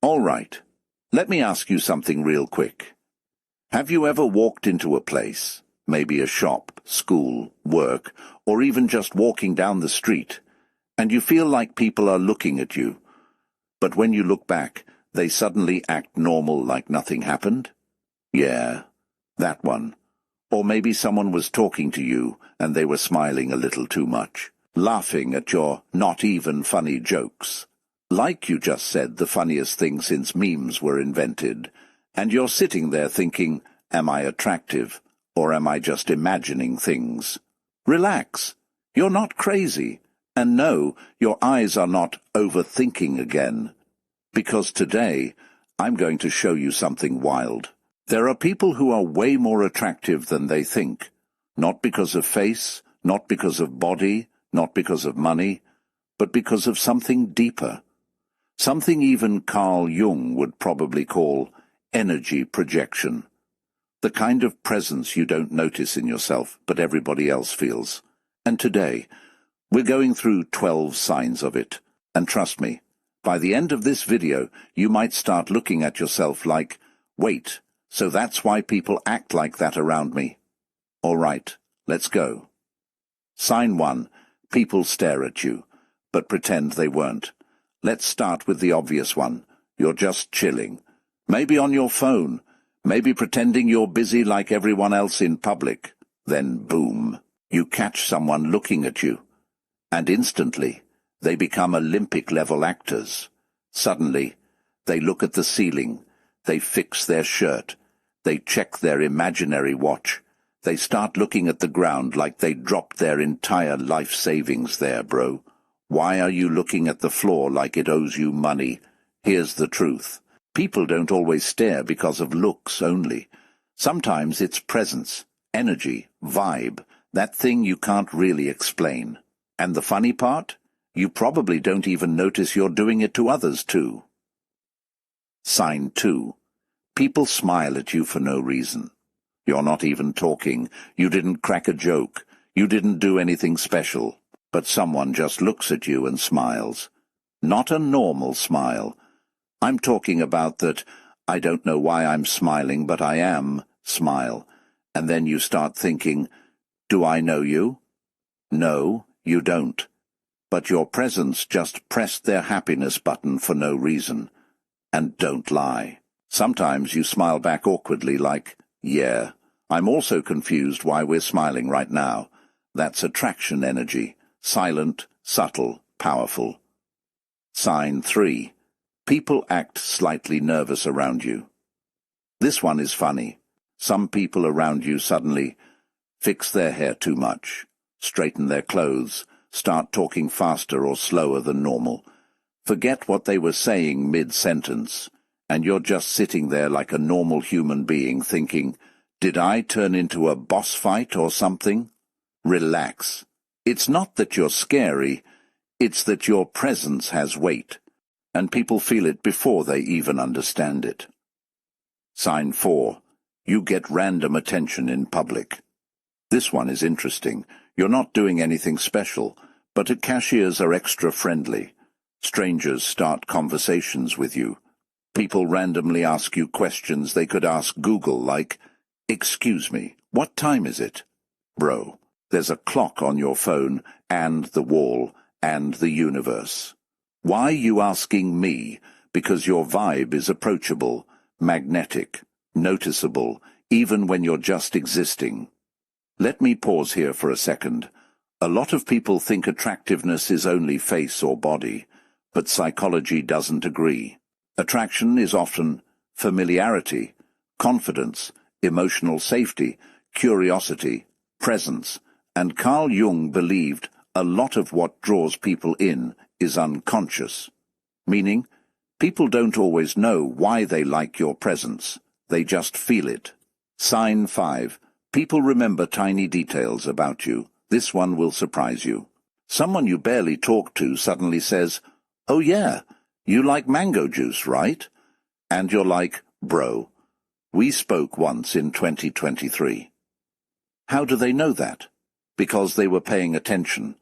All right, let me ask you something real quick. Have you ever walked into a place, maybe a shop, school, work, or even just walking down the street, and you feel like people are looking at you, but when you look back, they suddenly act normal like nothing happened? Yeah, that one. Or maybe someone was talking to you and they were smiling a little too much, laughing at your not even funny jokes. Like you just said the funniest thing since memes were invented, and you're sitting there thinking, am I attractive, or am I just imagining things? Relax. You're not crazy. And no, your eyes are not overthinking again. Because today, I'm going to show you something wild. There are people who are way more attractive than they think. Not because of face, not because of body, not because of money, but because of something deeper. Something even Carl Jung would probably call energy projection. The kind of presence you don't notice in yourself, but everybody else feels. And today, we're going through 12 signs of it. And trust me, by the end of this video, you might start looking at yourself like, wait, so that's why people act like that around me. All right, let's go. Sign 1. People stare at you, but pretend they weren't. Let's start with the obvious one. You're just chilling. Maybe on your phone. Maybe pretending you're busy like everyone else in public. Then boom, you catch someone looking at you. And instantly, they become Olympic-level actors. Suddenly, they look at the ceiling, they fix their shirt, they check their imaginary watch, they start looking at the ground like they dropped their entire life savings there, bro. Why are you looking at the floor like it owes you money? Here's the truth. People don't always stare because of looks only. Sometimes it's presence, energy, vibe, that thing you can't really explain. And the funny part? You probably don't even notice you're doing it to others too. Sign 2. People smile at you for no reason. You're not even talking. You didn't crack a joke. You didn't do anything special. But someone just looks at you and smiles. Not a normal smile. I'm talking about that I don't know why I'm smiling, but I am smile. And then you start thinking, do I know you? No. You don't. But your presence just pressed their happiness button for no reason. And don't lie. Sometimes you smile back awkwardly like, yeah, I'm also confused why we're smiling right now. That's attraction energy. Silent, subtle, powerful. Sign 3. People act slightly nervous around you. This one is funny. Some people around you suddenly fix their hair too much, straighten their clothes, start talking faster or slower than normal, forget what they were saying mid-sentence, and you're just sitting there like a normal human being thinking, did I turn into a boss fight or something? Relax. It's not that you're scary, it's that your presence has weight, and people feel it before they even understand it. Sign 4. You get random attention in public. This one is interesting. You're not doing anything special, but cashiers are extra friendly. Strangers start conversations with you. People randomly ask you questions they could ask Google like, excuse me, what time is it? Bro, there's a clock on your phone, and the wall, and the universe. Why you asking me? Because your vibe is approachable, magnetic, noticeable, even when you're just existing. Let me pause here for a second. A lot of people think attractiveness is only face or body, but psychology doesn't agree. Attraction is often familiarity, confidence, emotional safety, curiosity, presence, and Carl Jung believed a lot of what draws people in is unconscious, meaning people don't always know why they like your presence, they just feel it. Sign 5. People remember tiny details about you. This one will surprise you. Someone you barely talk to suddenly says, oh yeah, you like mango juice, right? And you're like, bro, we spoke once in 2023. How do they know that? Because they were paying attention.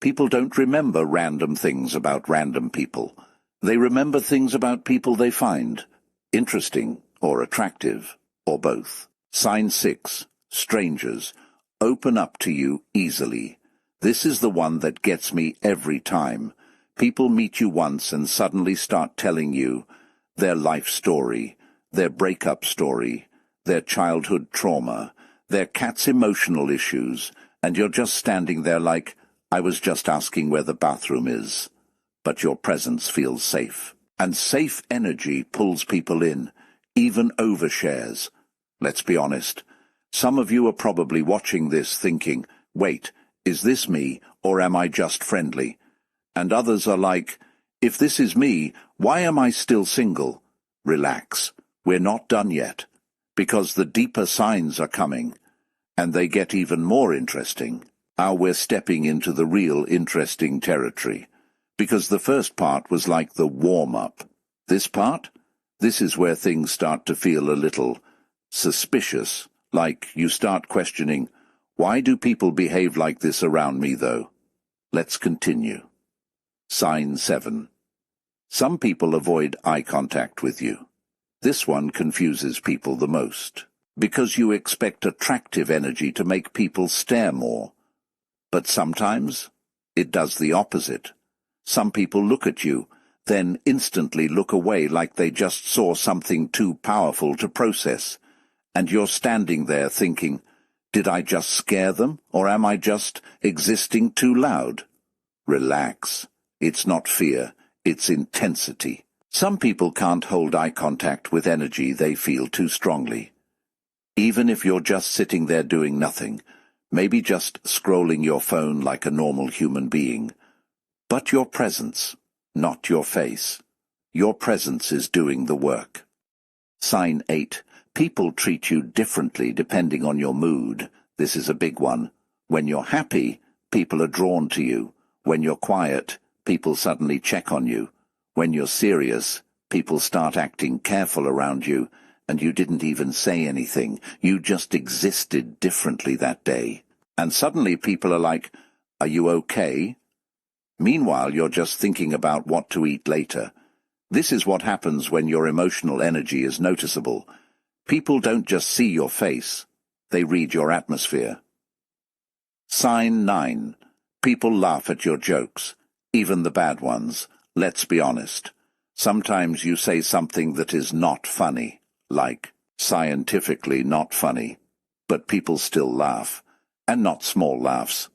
People don't remember random things about random people. They remember things about people they find interesting or attractive, or both. Sign 6. Strangers open up to you easily. This is the one that gets me every time. People meet you once and suddenly start telling you their life story, their breakup story, their childhood trauma, their cat's emotional issues, and you're just standing there like, I was just asking where the bathroom is. But your presence feels safe. And safe energy pulls people in, even overshares. Let's be honest. Some of you are probably watching this thinking, wait, is this me, or am I just friendly? And others are like, if this is me, why am I still single? Relax. We're not done yet. Because the deeper signs are coming. And they get even more interesting. Now we're stepping into the real interesting territory. Because the first part was like the warm-up. This part? This is where things start to feel a little suspicious, like you start questioning, why do people behave like this around me, though? Let's continue. Sign 7. Some people avoid eye contact with you. This one confuses people the most, because you expect attractive energy to make people stare more. But sometimes it does the opposite. Some people look at you, then instantly look away like they just saw something too powerful to process, and you're standing there thinking, did I just scare them, or am I just existing too loud? Relax. It's not fear, it's intensity. Some people can't hold eye contact with energy they feel too strongly. Even if you're just sitting there doing nothing, maybe just scrolling your phone like a normal human being, but your presence, not your face. Your presence is doing the work. Sign 8. People treat you differently depending on your mood. This is a big one. When you're happy, people are drawn to you. When you're quiet, people suddenly check on you. When you're serious, people start acting careful around you, and you didn't even say anything. You just existed differently that day. And suddenly people are like, are you okay? Meanwhile, you're just thinking about what to eat later. This is what happens when your emotional energy is noticeable. People don't just see your face, they read your atmosphere. Sign 9. People laugh at your jokes, even the bad ones. Let's be honest. Sometimes you say something that is not funny, like, scientifically not funny, but people still laugh, and not small laughs.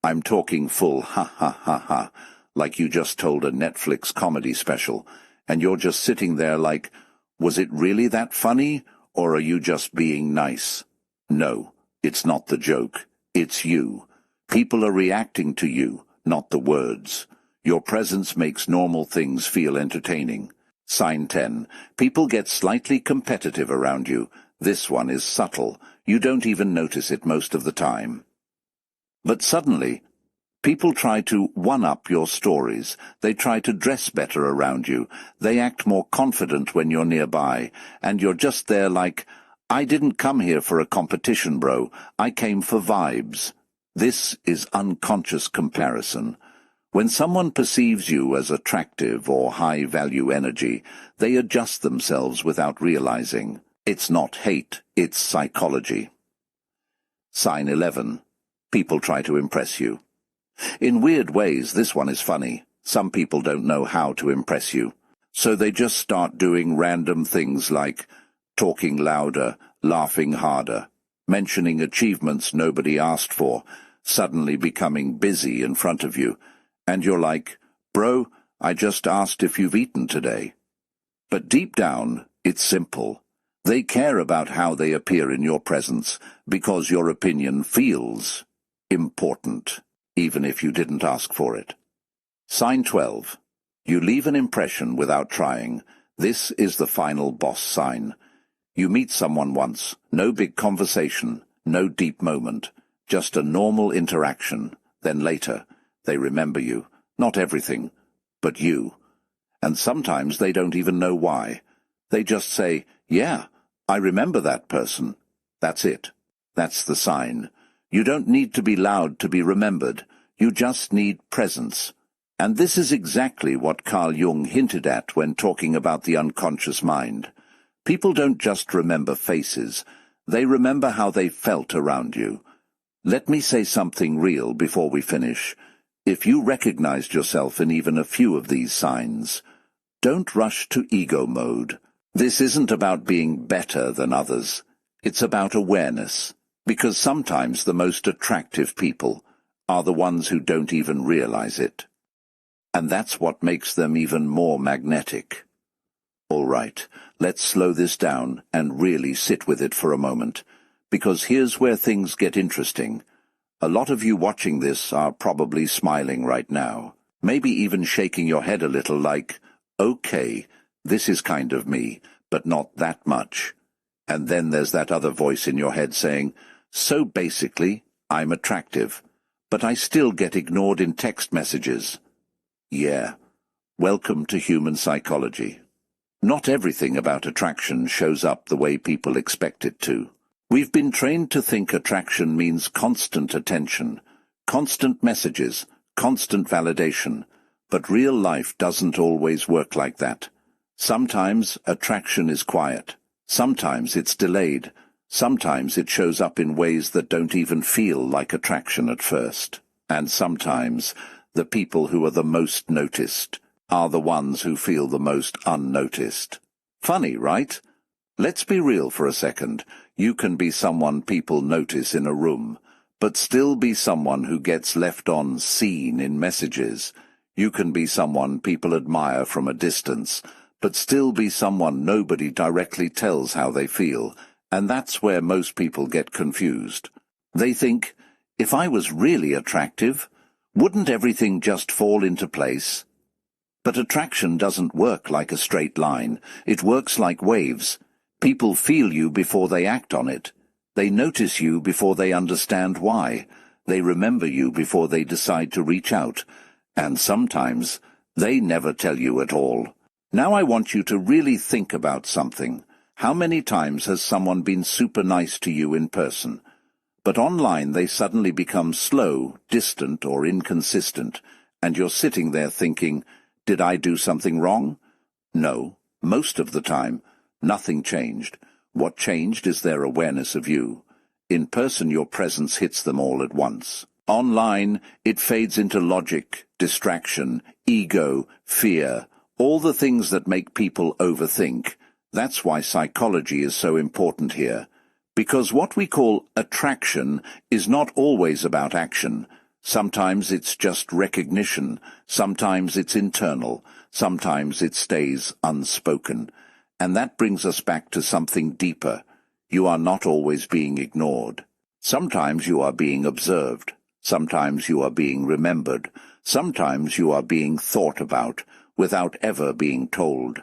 I'm talking full ha ha ha ha, like you just told a Netflix comedy special, and you're just sitting there like, was it really that funny, or are you just being nice? No, it's not the joke, it's you. People are reacting to you, not the words. Your presence makes normal things feel entertaining. Sign 10. People get slightly competitive around you. This one is subtle. You don't even notice it most of the time. But suddenly, people try to one-up your stories. They try to dress better around you. They act more confident when you're nearby, and you're just there like, I didn't come here for a competition, bro. I came for vibes. This is unconscious comparison. When someone perceives you as attractive or high-value energy, they adjust themselves without realizing. It's not hate, it's psychology. Sign 11. People try to impress you. In weird ways, this one is funny. Some people don't know how to impress you, so they just start doing random things like talking louder, laughing harder, mentioning achievements nobody asked for, suddenly becoming busy in front of you, and you're like, bro, I just asked if you've eaten today. But deep down, it's simple. They care about how they appear in your presence, because your opinion feels important, even if you didn't ask for it. Sign 12. You leave an impression without trying. This is the final boss sign. You meet someone once, no big conversation, no deep moment, just a normal interaction. Then later, they remember you. Not everything, but you. And sometimes they don't even know why. They just say, yeah, I remember that person. That's it. That's the sign. You don't need to be loud to be remembered. You just need presence. And this is exactly what Carl Jung hinted at when talking about the unconscious mind. People don't just remember faces, they remember how they felt around you. Let me say something real before we finish. If you recognized yourself in even a few of these signs, don't rush to ego mode. This isn't about being better than others. It's about awareness, because sometimes the most attractive people are the ones who don't even realize it. And that's what makes them even more magnetic. All right, let's slow this down and really sit with it for a moment, because here's where things get interesting. A lot of you watching this are probably smiling right now, maybe even shaking your head a little like, okay, this is kind of me, but not that much. And then there's that other voice in your head saying, so basically, I'm attractive, but I still get ignored in text messages. Yeah, welcome to human psychology. Not everything about attraction shows up the way people expect it to. We've been trained to think attraction means constant attention, constant messages, constant validation, but real life doesn't always work like that. Sometimes attraction is quiet, sometimes it's delayed, sometimes it shows up in ways that don't even feel like attraction at first, and sometimes the people who are the most noticed are the ones who feel the most unnoticed. Funny, right? Let's be real for a second. You can be someone people notice in a room, but still be someone who gets left on seen in messages. You can be someone people admire from a distance, but still be someone nobody directly tells how they feel, and that's where most people get confused. They think, if I was really attractive, wouldn't everything just fall into place? But attraction doesn't work like a straight line. It works like waves. People feel you before they act on it. They notice you before they understand why. They remember you before they decide to reach out. And sometimes they never tell you at all. Now I want you to really think about something. How many times has someone been super nice to you in person, but online they suddenly become slow, distant, or inconsistent, and you're sitting there thinking, did I do something wrong? No, most of the time, nothing changed. What changed is their awareness of you. In person, your presence hits them all at once. Online, it fades into logic, distraction, ego, fear, all the things that make people overthink. That's why psychology is so important here. Because what we call attraction is not always about action. Sometimes it's just recognition, sometimes it's internal, sometimes it stays unspoken. And that brings us back to something deeper. You are not always being ignored. Sometimes you are being observed. Sometimes you are being remembered. Sometimes you are being thought about, without ever being told.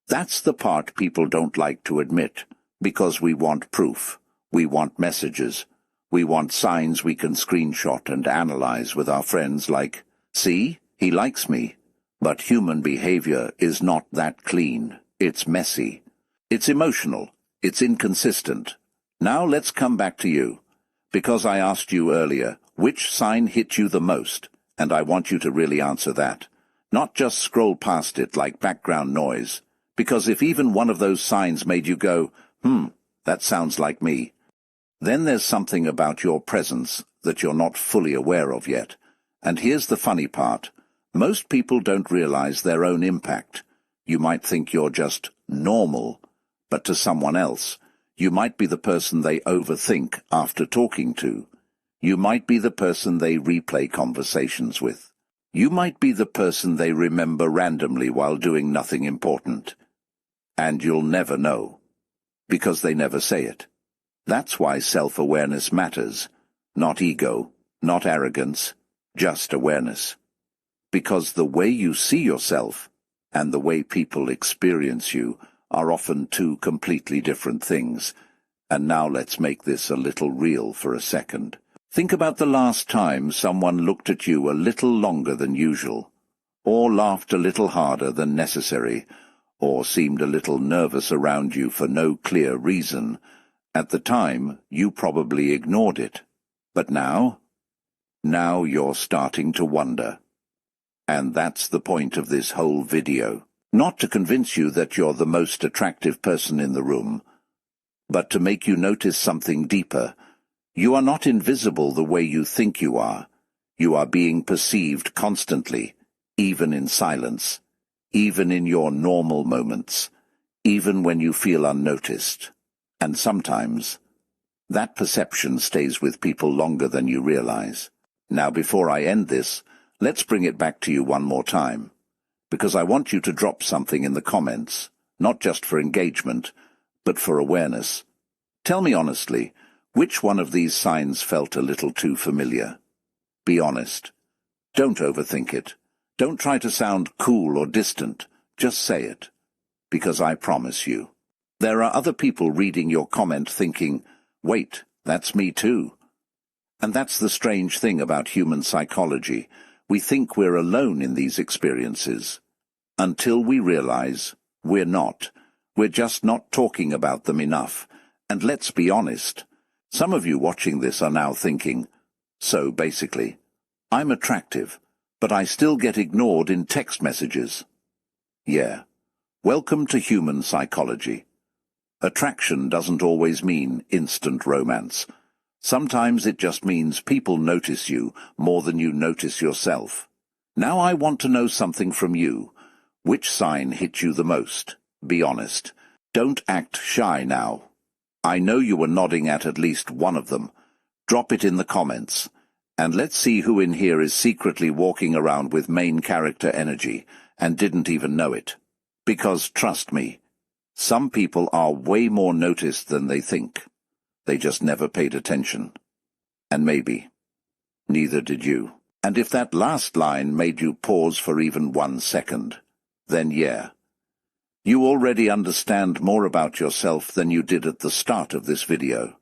That's the part people don't like to admit, because we want proof. We want messages. We want signs we can screenshot and analyze with our friends like, see, he likes me. But human behavior is not that clean. It's messy. It's emotional. It's inconsistent. Now let's come back to you. Because I asked you earlier, which sign hit you the most? And I want you to really answer that. Not just scroll past it like background noise. Because if even one of those signs made you go, that sounds like me, then there's something about your presence that you're not fully aware of yet. And here's the funny part. Most people don't realize their own impact. You might think you're just normal, but to someone else, you might be the person they overthink after talking to. You might be the person they replay conversations with. You might be the person they remember randomly while doing nothing important. And you'll never know, because they never say it. That's why self-awareness matters. Not ego, not arrogance, just awareness. Because the way you see yourself and the way people experience you are often two completely different things. And now let's make this a little real for a second. Think about the last time someone looked at you a little longer than usual, or laughed a little harder than necessary, or seemed a little nervous around you for no clear reason. At the time, you probably ignored it. But now you're starting to wonder. And that's the point of this whole video. Not to convince you that you're the most attractive person in the room, but to make you notice something deeper. You are not invisible the way you think you are. You are being perceived constantly, even in silence, even in your normal moments, even when you feel unnoticed. And sometimes, that perception stays with people longer than you realize. Now, before I end this, let's bring it back to you one more time, because I want you to drop something in the comments, not just for engagement, but for awareness. Tell me honestly, which one of these signs felt a little too familiar? Be honest. Don't overthink it. Don't try to sound cool or distant. Just say it. Because I promise you, there are other people reading your comment thinking, wait, that's me too. And that's the strange thing about human psychology. We think we're alone in these experiences, until we realize we're not. We're just not talking about them enough. And let's be honest, some of you watching this are now thinking, so basically, I'm attractive, but I still get ignored in text messages. Yeah. Welcome to human psychology. Attraction doesn't always mean instant romance. Sometimes it just means people notice you more than you notice yourself. Now I want to know something from you. Which sign hit you the most? Be honest. Don't act shy now. I know you were nodding at least one of them. Drop it in the comments. And let's see who in here is secretly walking around with main character energy and didn't even know it. Because trust me, some people are way more noticed than they think. They just never paid attention. And maybe, neither did you. And if that last line made you pause for even 1 second, then yeah, you already understand more about yourself than you did at the start of this video.